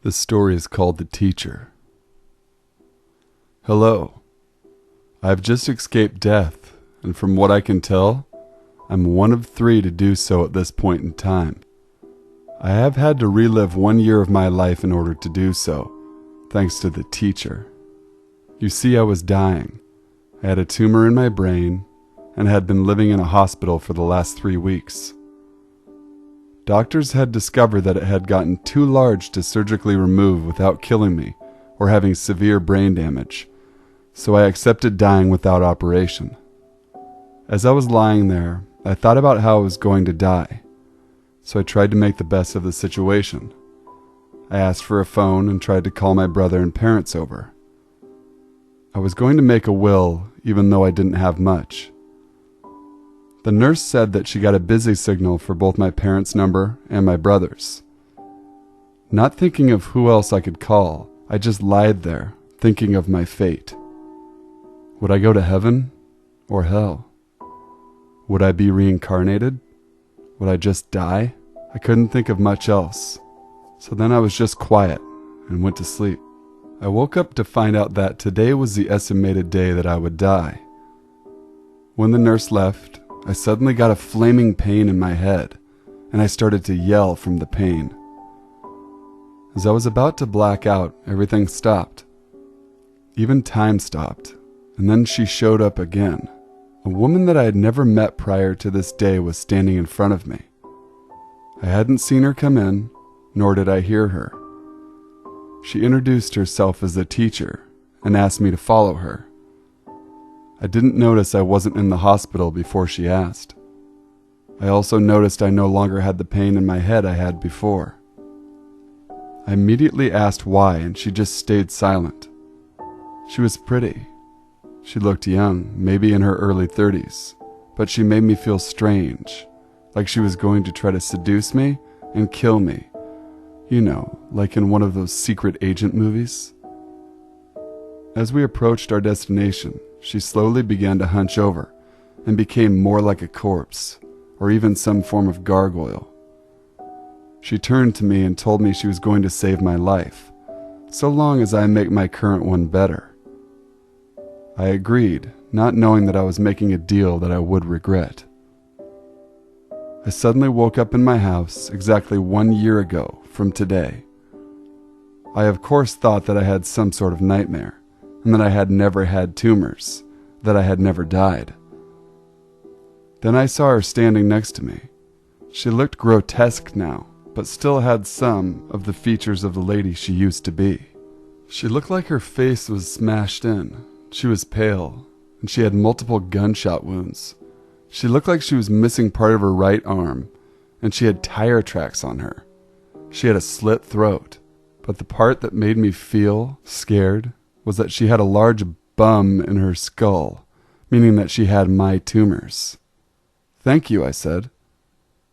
This story is called The Teacher. Hello. I've just escaped death, and from what I can tell, I'm one of 3 to do so at this point in time. I have had to relive 1 year of my life in order to do so, thanks to the teacher. You see, I was dying. I had a tumor in my brain, and had been living in a hospital for the last 3 weeks. Doctors had discovered that it had gotten too large to surgically remove without killing me or having severe brain damage, so I accepted dying without operation. As I was lying there, I thought about how I was going to die, so I tried to make the best of the situation. I asked for a phone and tried to call my brother and parents over. I was going to make a will, even though I didn't have much. The nurse said that she got a busy signal for both my parents' number and my brother's. Not thinking of who else I could call, I just lied there, thinking of my fate. Would I go to heaven or hell? Would I be reincarnated? Would I just die? I couldn't think of much else. So then I was just quiet and went to sleep. I woke up to find out that today was the estimated day that I would die. When the nurse left, I suddenly got a flaming pain in my head, and I started to yell from the pain. As I was about to black out, everything stopped. Even time stopped, and then she showed up again. A woman that I had never met prior to this day was standing in front of me. I hadn't seen her come in, nor did I hear her. She introduced herself as the teacher and asked me to follow her. I didn't notice I wasn't in the hospital before she asked. I also noticed I no longer had the pain in my head I had before. I immediately asked why, and she just stayed silent. She was pretty. She looked young, maybe in her early 30s, but she made me feel strange, like she was going to try to seduce me and kill me. You know, like in one of those secret agent movies. As we approached our destination, she slowly began to hunch over and became more like a corpse, or even some form of gargoyle. She turned to me and told me she was going to save my life, so long as I make my current one better. I agreed, not knowing that I was making a deal that I would regret. I suddenly woke up in my house exactly 1 year ago from today. I of course thought that I had some sort of nightmare, and that I had never had tumors, that I had never died. Then I saw her standing next to me. She looked grotesque now, but still had some of the features of the lady she used to be. She looked like her face was smashed in. She was pale, and she had multiple gunshot wounds. She looked like she was missing part of her right arm, and she had tire tracks on her. She had a slit throat, but the part that made me feel scared was that she had a large bum in her skull, meaning that she had my tumors. "Thank you," I said.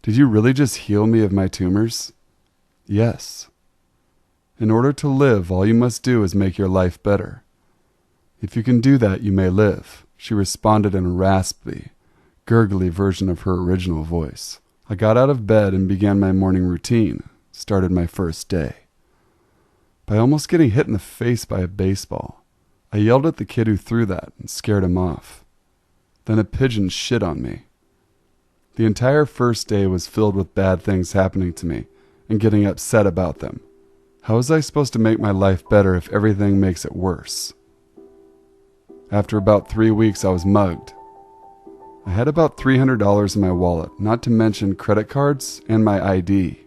"Did you really just heal me of my tumors?" "Yes. In order to live, all you must do is make your life better. If you can do that, you may live," she responded in a raspy, gurgly version of her original voice. I got out of bed and began my morning routine, started my first day. By almost getting hit in the face by a baseball, I yelled at the kid who threw that and scared him off. Then a pigeon shit on me. The entire first day was filled with bad things happening to me and getting upset about them. How was I supposed to make my life better if everything makes it worse? After about 3 weeks, I was mugged. I had about $300 in my wallet, not to mention credit cards and my ID.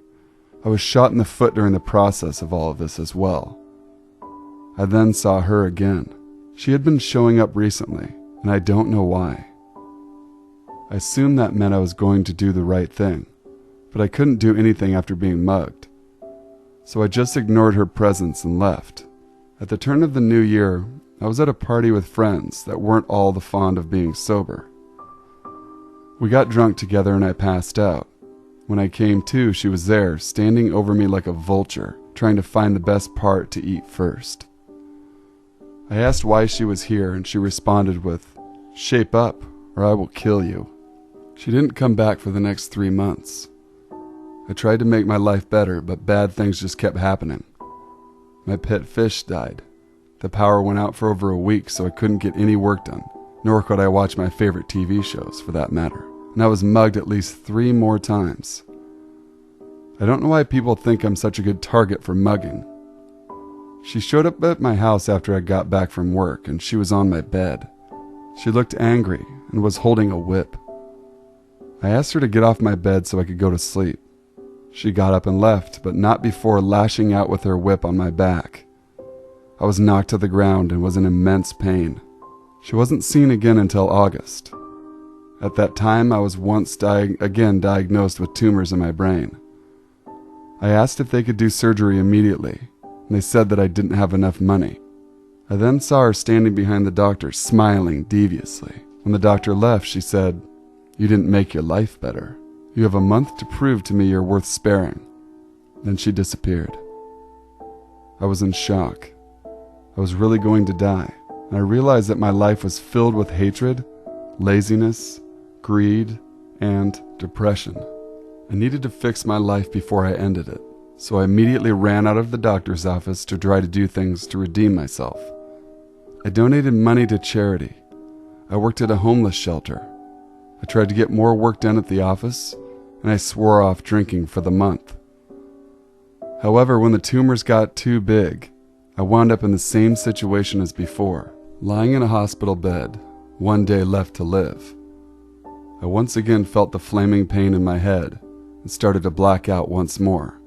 I was shot in the foot during the process of all of this as well. I then saw her again. She had been showing up recently, and I don't know why. I assumed that meant I was going to do the right thing, but I couldn't do anything after being mugged. So I just ignored her presence and left. At the turn of the new year, I was at a party with friends that weren't all the fond of being sober. We got drunk together and I passed out. When I came to, she was there, standing over me like a vulture, trying to find the best part to eat first. I asked why she was here, and she responded with, "Shape up, or I will kill you." She didn't come back for the next 3 months. I tried to make my life better, but bad things just kept happening. My pet fish died. The power went out for over a week, so I couldn't get any work done, nor could I watch my favorite TV shows, for that matter. And I was mugged at least 3 more times. I don't know why people think I'm such a good target for mugging. She showed up at my house after I got back from work, and she was on my bed. She looked angry and was holding a whip. I asked her to get off my bed so I could go to sleep. She got up and left, but not before lashing out with her whip on my back. I was knocked to the ground and was in immense pain. She wasn't seen again until August. At that time, I was once again diagnosed with tumors in my brain. I asked if they could do surgery immediately, and they said that I didn't have enough money. I then saw her standing behind the doctor, smiling deviously. When the doctor left, she said, "You didn't make your life better. You have a month to prove to me you're worth sparing." Then she disappeared. I was in shock. I was really going to die, and I realized that my life was filled with hatred, laziness, greed, and depression. I needed to fix my life before I ended it, so I immediately ran out of the doctor's office to try to do things to redeem myself. I donated money to charity. I worked at a homeless shelter. I tried to get more work done at the office, and I swore off drinking for the month. However, when the tumors got too big, I wound up in the same situation as before, lying in a hospital bed, 1 day left to live. I once again felt the flaming pain in my head and started to black out once more,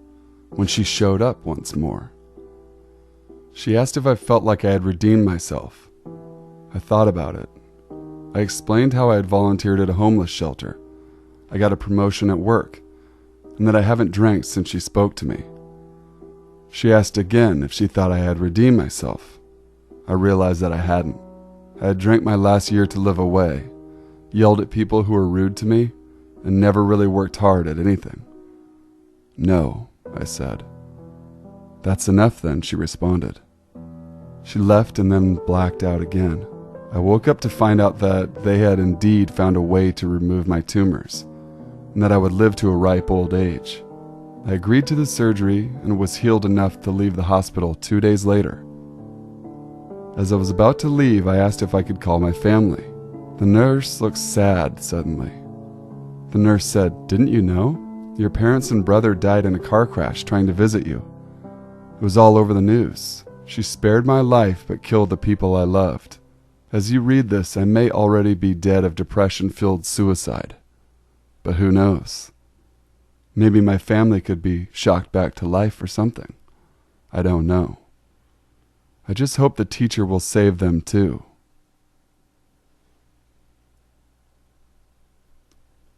when she showed up once more. She asked if I felt like I had redeemed myself. I thought about it. I explained how I had volunteered at a homeless shelter. I got a promotion at work, and that I haven't drank since she spoke to me. She asked again if she thought I had redeemed myself. I realized that I hadn't. I had drank my last year to live away, yelled at people who were rude to me, and never really worked hard at anything. "No," I said. "That's enough then," she responded. She left and then blacked out again. I woke up to find out that they had indeed found a way to remove my tumors, and that I would live to a ripe old age. I agreed to the surgery and was healed enough to leave the hospital 2 days later. As I was about to leave, I asked if I could call my family. The nurse looked sad suddenly. The nurse said, "Didn't you know? Your parents and brother died in a car crash trying to visit you. It was all over the news. She spared my life but killed the people I loved. As you read this, I may already be dead of depression-filled suicide. But who knows? Maybe my family could be shocked back to life or something. I don't know. I just hope the teacher will save them too."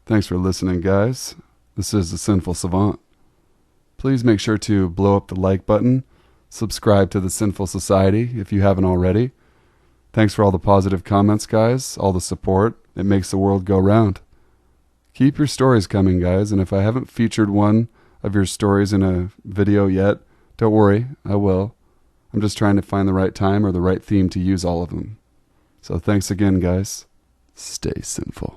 Thanks for listening, guys. This is the Sinful Savant. Please make sure to blow up the like button, subscribe to the Sinful Society if you haven't already. Thanks for all the positive comments, guys, all the support. It makes the world go round. Keep your stories coming, guys, and if I haven't featured one of your stories in a video yet, don't worry, I will. I'm just trying to find the right time or the right theme to use all of them. So thanks again, guys. Stay sinful.